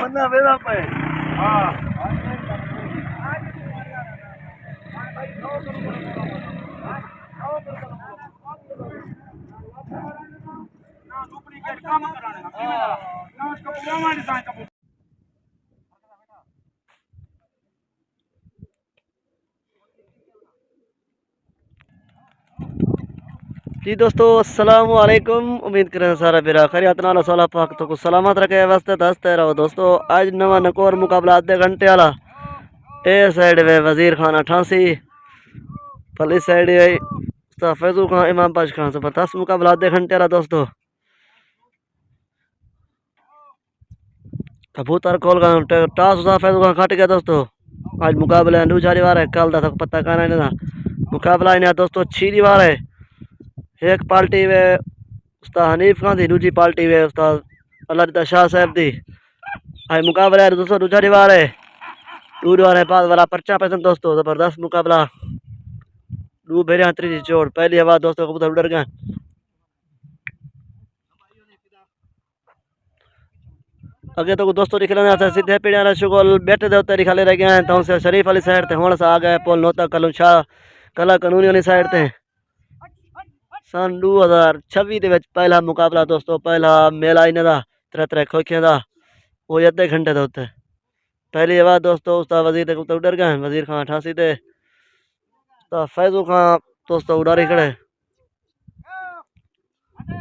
मन्ना वेदा पे हाँ जी दोस्तों अस्सलाम वालेकुम। उम्मीद करें सारा बेरा खैरियत नाल सोला पाक तो कुछ सलामत रखे वास्ते दसते रहो दोस्तों। आज नवा नकोर मुकाबला आधे घंटे वाला ए साइड वे वजीर खान 88 फली साइड फैजू खान इमाम पाश खान जबरदस्त मुकाबला आधे घंटे वाला दोस्तों। कबूतर कोल टास फैजू खान खट गया दोस्तों। आज मुकाबला दूसरी बार है, कल तक पता कहना नहीं मुकाबला इन्हें दोस्तों छीरी बार है। एक पार्टी वे उस्ताद हनीफ खान दी, दूसरी पार्टी वे उस्ताद अल्लाह शाह साहब दी। आज मुकाबला है दोस्तों दूसरी बार है, दूर वाले पास वाला पर्चा पसंद दोस्तों। जबरदस्त मुकाबला दू भेरिया त्रीजी चोट पहली हवा दोस्तों कबूतर उड़ गए। अगे तो दोस्तों दिखला सीधे पीढ़िया शुगल बैठे दे उत्ते दिखाले रह गए तो से शरीफ वाली साइड ते हुण सा आ गए पोल नोता कलू शाह कला कानूनी वाली साइड ते। सन 2026 दे विच पहला मुकाबला दोस्तों, पहला मेला इन्हां दा त्रै त्रै खोखियां दा वो अद्धे घंटे दे उत्ते। पहली आवाज दोस्तों उस्ताद वजीर दे कबूतर उड़ गए, वजीर खान 88 ते उस्ताद फैजू खान दोस्तों उड़ारी खड़े।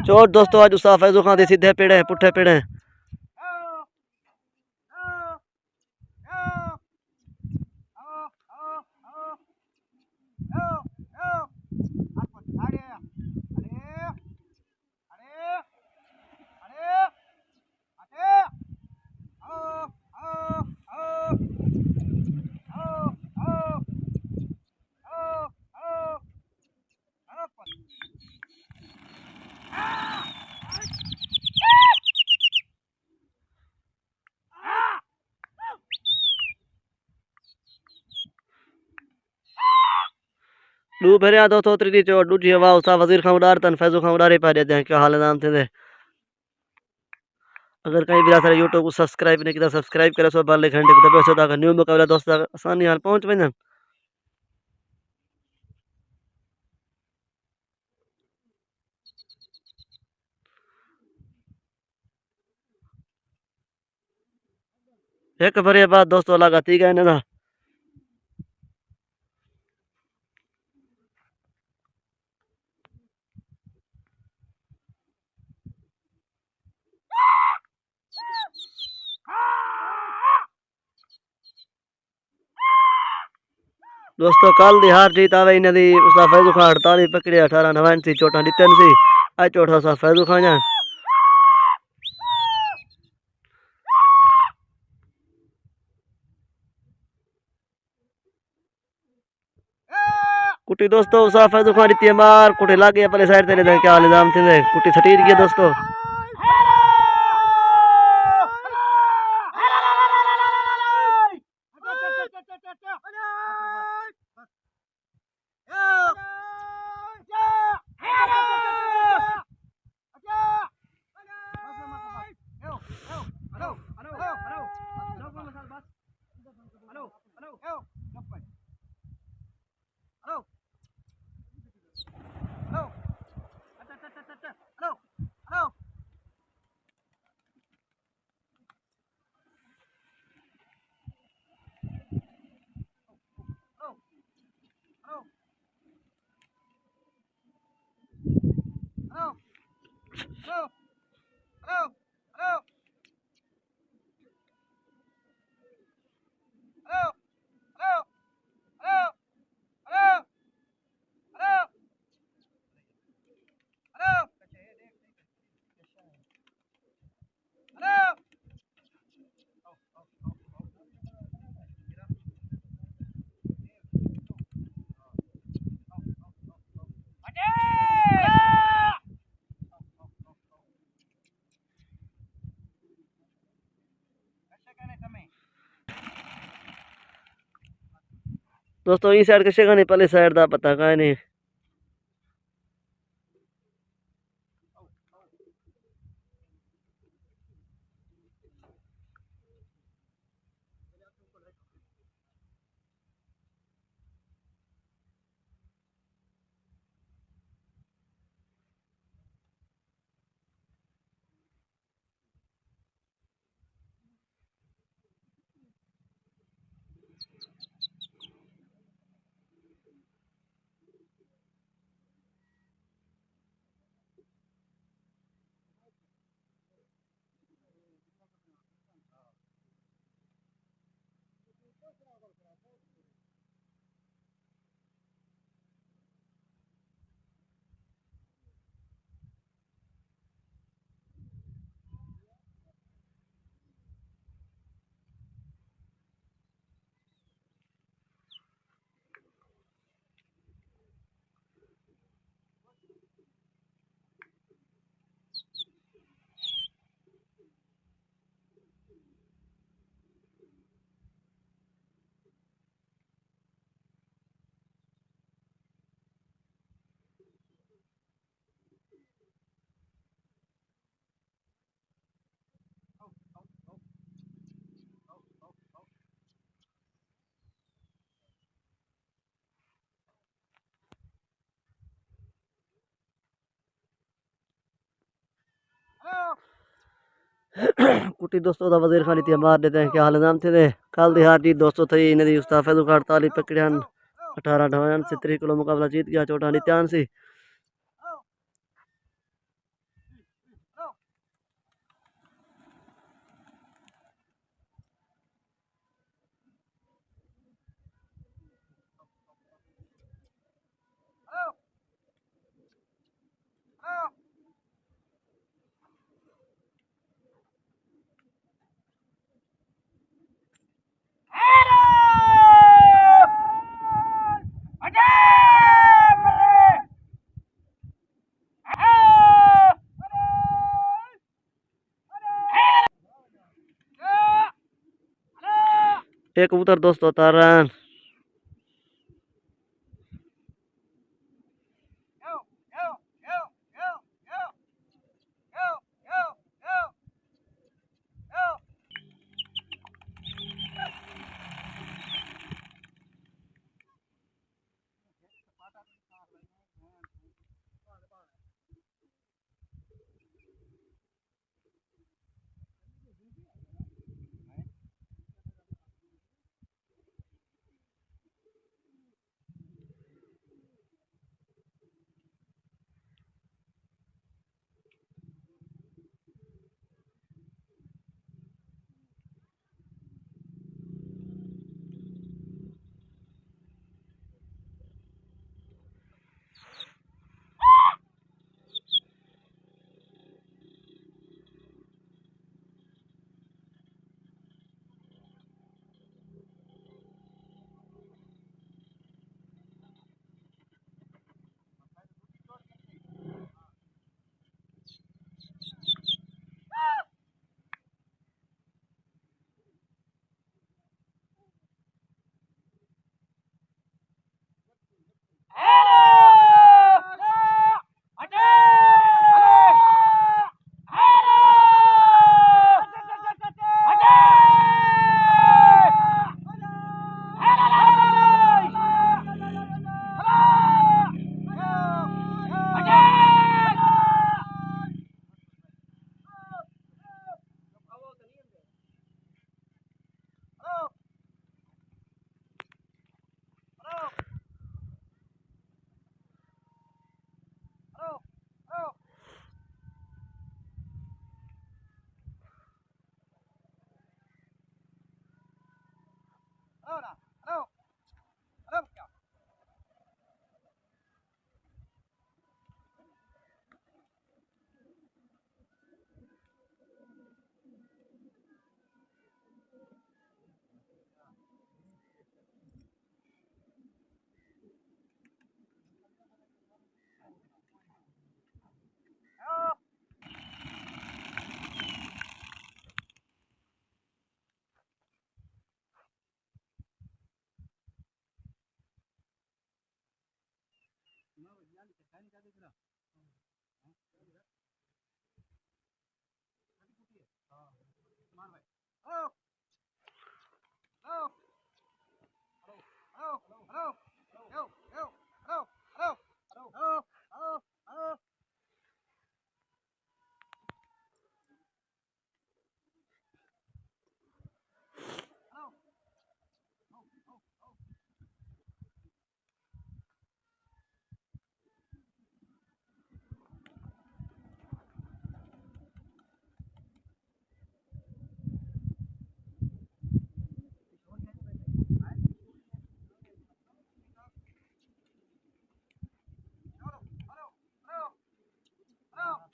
चोट दोस्तों आज उस्ताद फैजू खान दी सीधे पेड़े पुट्ठे पेड़े। दू भेरिया दोस्तों त्रीजी चोट दूजी हवा उस्ताद वजीर खान उड़ार तन फैजू खान उड़ारे पा देते हैं क्या हाल नाम थे। अगर कहीं भी सर यूट्यूब को सब्सक्राइब नहीं किया सब्सक्राइब करे सो बाले घंटे को दबे सो न्यू मुकाबला दोस्तों आसानी हाल पहुंच वजन। एक भरिया बाद दोस्तों लगाती गए ना दोस्तों। कल दी हार जीत आवे इन्हें दी उस्ताद फैजू खान 48 पकड़े 18 89 चोटा दितन सी। आज चोटा उस्ताद फैजू खान जान कुटी दोस्तों उस्ताद फैजू खान दिती मार कुटी लागे पहले साइड ते ले क्या निजाम थे कुटी छटीर गया दोस्तों। दोस्तों ई साइड किसे नहीं पहले साइड का पता का नहीं। कुटी दोस्तों का वजीर खानी थी मार देते हैं क्या हाल नाम थे कल दी हार जीत दोस्तों थी इन्हें उस्ताफे तो 48 पकड़ियान 18 ढवान से 3 किलो मुकाबला जीत गया छोटा नित्यान सी। एक कबूतर दोस्तों तारन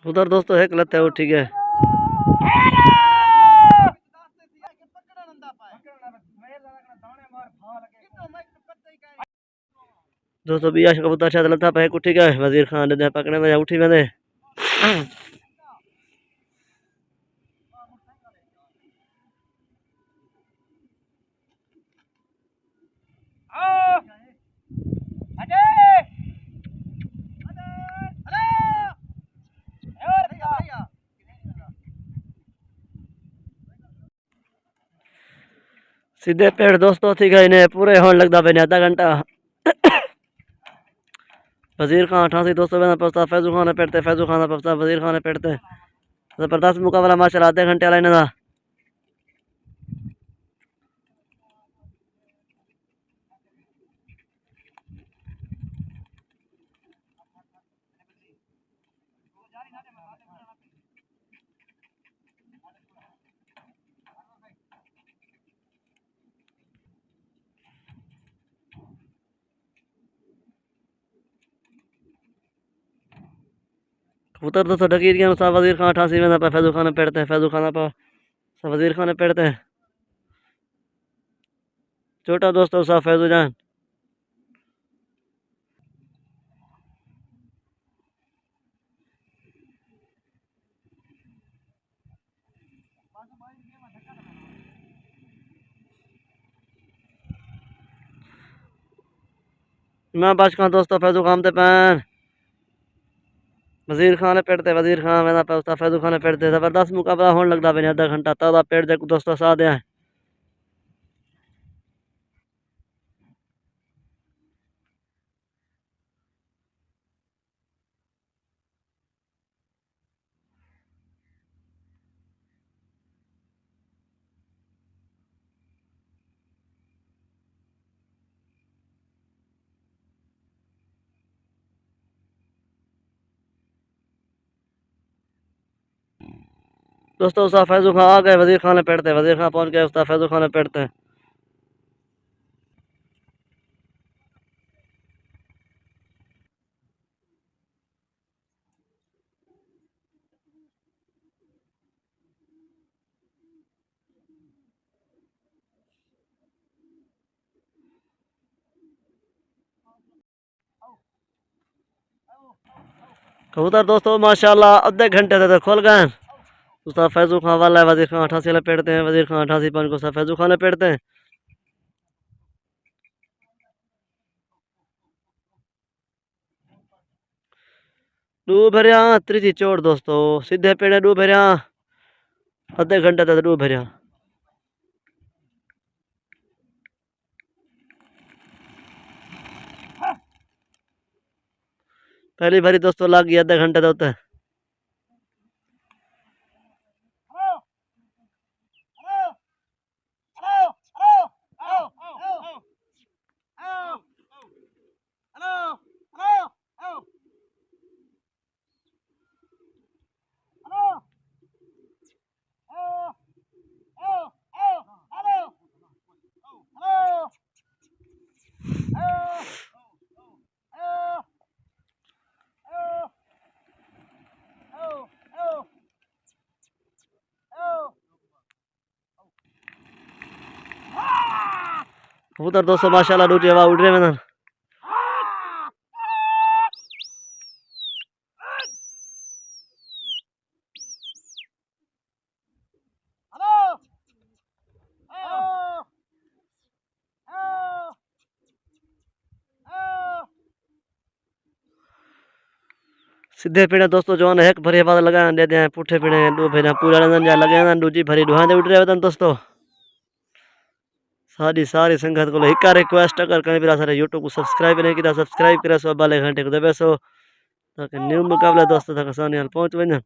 उधर दोस्तों एक लत है वो ठीक है। दोस्तों बियाश कबूतर शायद लता पे उठी गए वजीर खान ने पकड़े में उठी वेंदे। सीधे पेड़ दोस्तों थी गए ने पूरे होने लगता पे आधा घंटा। वजीर खान 88 दोस्तों में पहुंचता फैजू खान पेड़ते फैजू खान पहुंचता वजीर खान पेड़ते जबरदस्त मुकाबला माशाल्लाह आधे घंटे वाला इन्हें कबूतर दोस्तों डकीर गया सा वजीर खान 88 में फैजू खान पेड़ते फैजू खान पर वजीर खान पेड़ते छोटा दोस्तों सा फैजू जान। मैं बच का दोस्तों फैजू खान ते पैन वजीर खान पेड़ते वजीर खान में पहुंचता फैजू खान पेड़ते जबरदस्त मुकाबला होने लगता पे आधा घंटा ताजा पेड़ दे दोस्तों साथ है। दोस्तों उस्ताद फैजू खान आ गए वजीर खान पेड़ते वजीर खान पहुंच गए उस्ताद फैजू खान पेड़ते कबूतर दोस्तों माशाल्लाह आधे घंटे तक खुल गए। उस्ताद फैजू खान वाला है वजीर खान 88 वाले पेड़ते हैं वजीर खान 88 पॉइंट को उस्ताद फैजू खान पेड़ते हैं डू भरिया त्रीजी चोट दोस्तों सीधे पेड़े डू भरिया आधे घंटे तक डू भरिया पहली बारी दोस्तों लग गई आधे घंटे तक कबूतर दोस्तों माशाल्लाह डूटी हवा उड़ रहे हैं सीधे पीड़े दोस्तों जो है एक भरी बात लगा दे हैं पुठे पीड़े दो भेजा पूरा रंजन जा लगे दूजी भरी दुहां दे उड़ रहे हैं दोस्तों सारी सारी संगत को एक रिक्वेस्ट अगर कहीं भी सारे यूट्यूब को सब्सक्राइब नहीं किया सब्सक्राइब करे सो बाले घंटे को दबे सो ताकि न्यू मुकाबला दोस्तों तक आसानी हाल पहुंच वजन।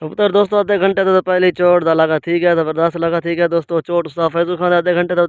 कबूतर दोस्तों आधे घंटे तो पहले चोट दा लगा ठीक है, जबरदस्त लगा ठीक है दोस्तों। चोट उस्ताद फैजल खान आधे घंटे तो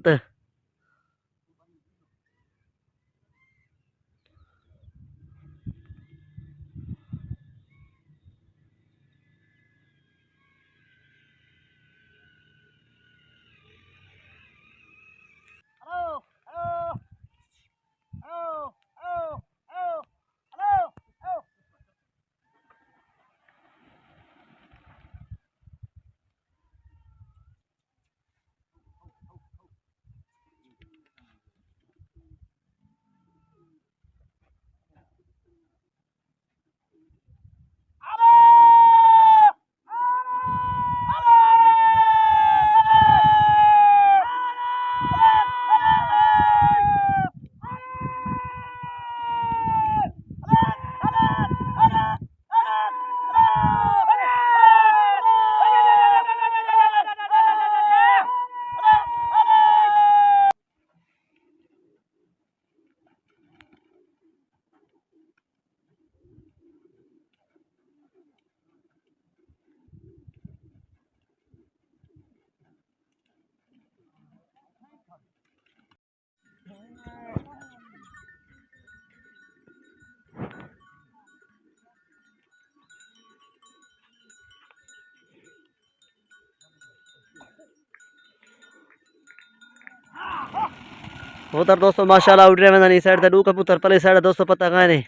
कबूतर दोस्तों माशाल्लाह उड़ रहे हैं साइड से डू कबूतर पहले साइड दोस्तों पता कहाँ नहीं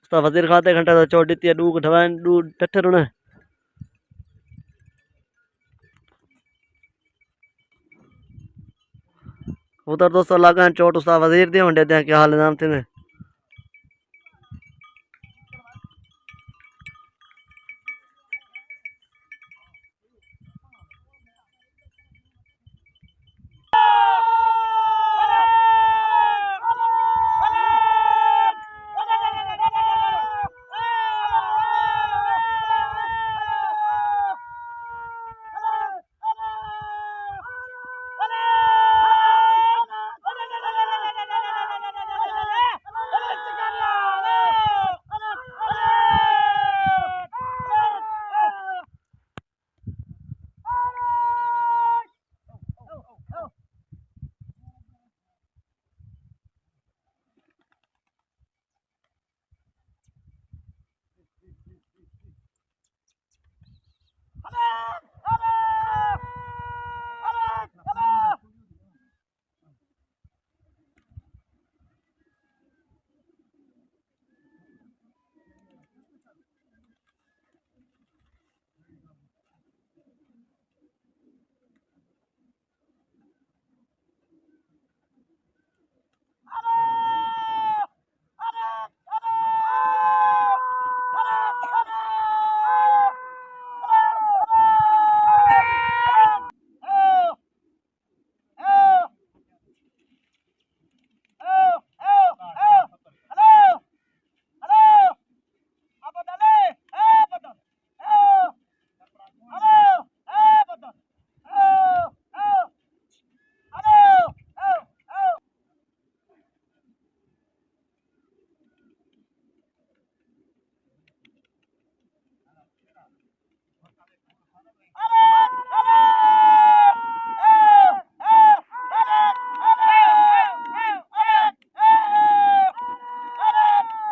उस्ताद वजीर खाते घंटा तो चोट दी है डू ढवान डू टट्ठर उन्हें कबूतर दोस्तों लगा चोट उस्ताद वजीर दिए वंडे दिया क्या हाल नाम थे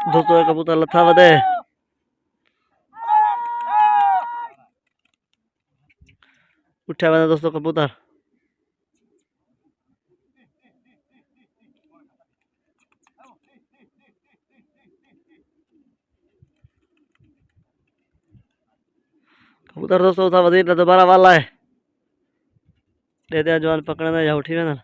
दोस्तों कबूतर लथा वधे उठा वधे दोस्तों कबूतर कबूतर दोस्तों था वजीर दोबारा वाला है दे दिया जवान पकड़ना या उठी वेंदा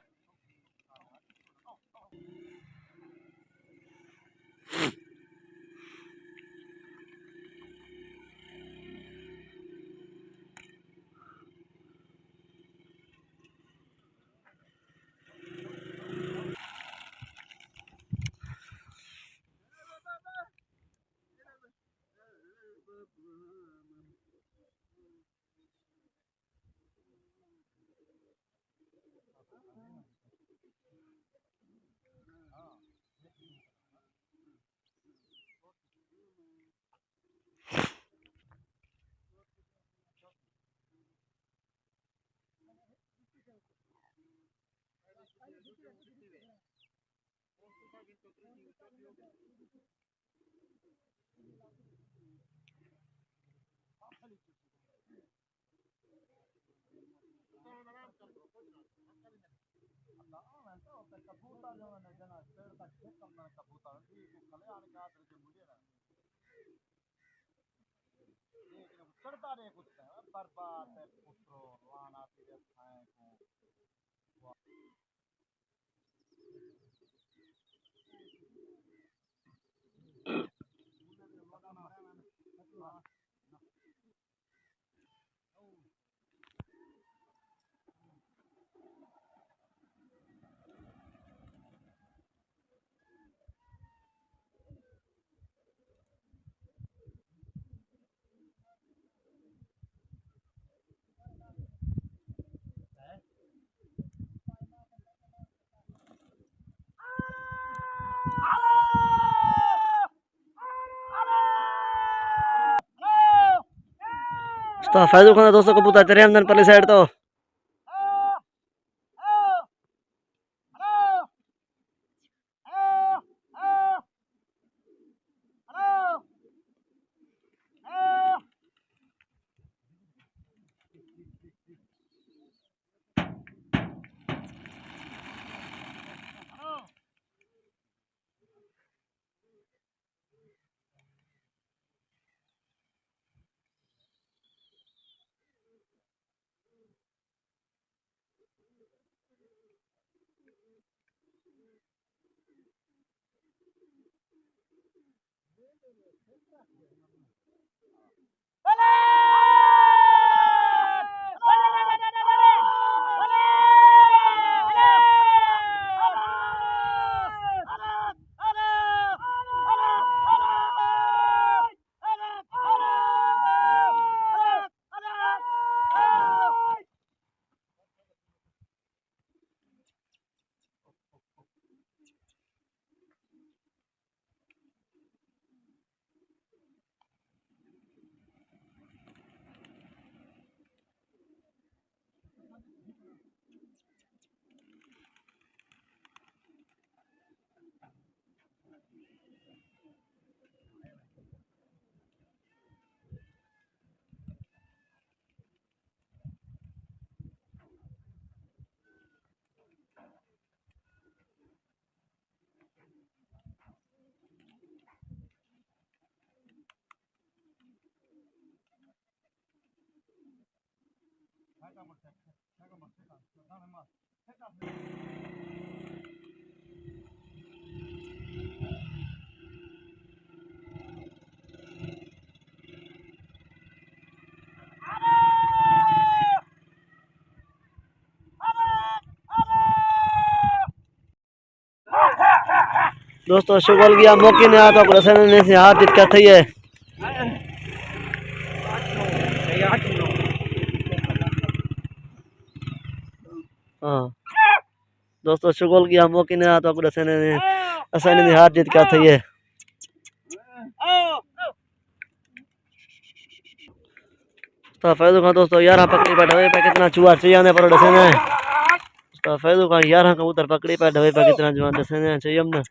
तो फैजू खान दोस्तों कबूतर चरे अंदर पहली साइड तो दोस्तों शुगल गया मौके ने आता को रसन ने से हाथ दिक्कत थई है हां दोस्तों शुगल गया मौके ने आता को रसन ने असन ने हाथ दिक्कत थई है तो फैजू खान दोस्तों 11 पकड़ी पे ढवे पे कितना चूहा चाहिए आने पर रसन है तो फैजू खान 11 कबूतर पकड़ी पे ढवे पे कितना जवान रसन है चाहिए हमने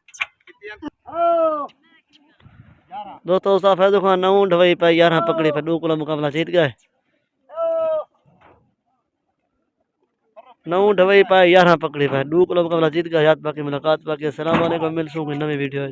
दोस्तों उसा फैजू खान 9 ढवई पे 11 पकड़ी पे 2 किलो मुकाबला जीत गए 9 ढवई पे 11 पकड़ी पे 2 किलो मुकाबला जीत गए याद बाकी मुलाकात बाकी अस्सलाम वालेकुम मिलसूं नई वीडियो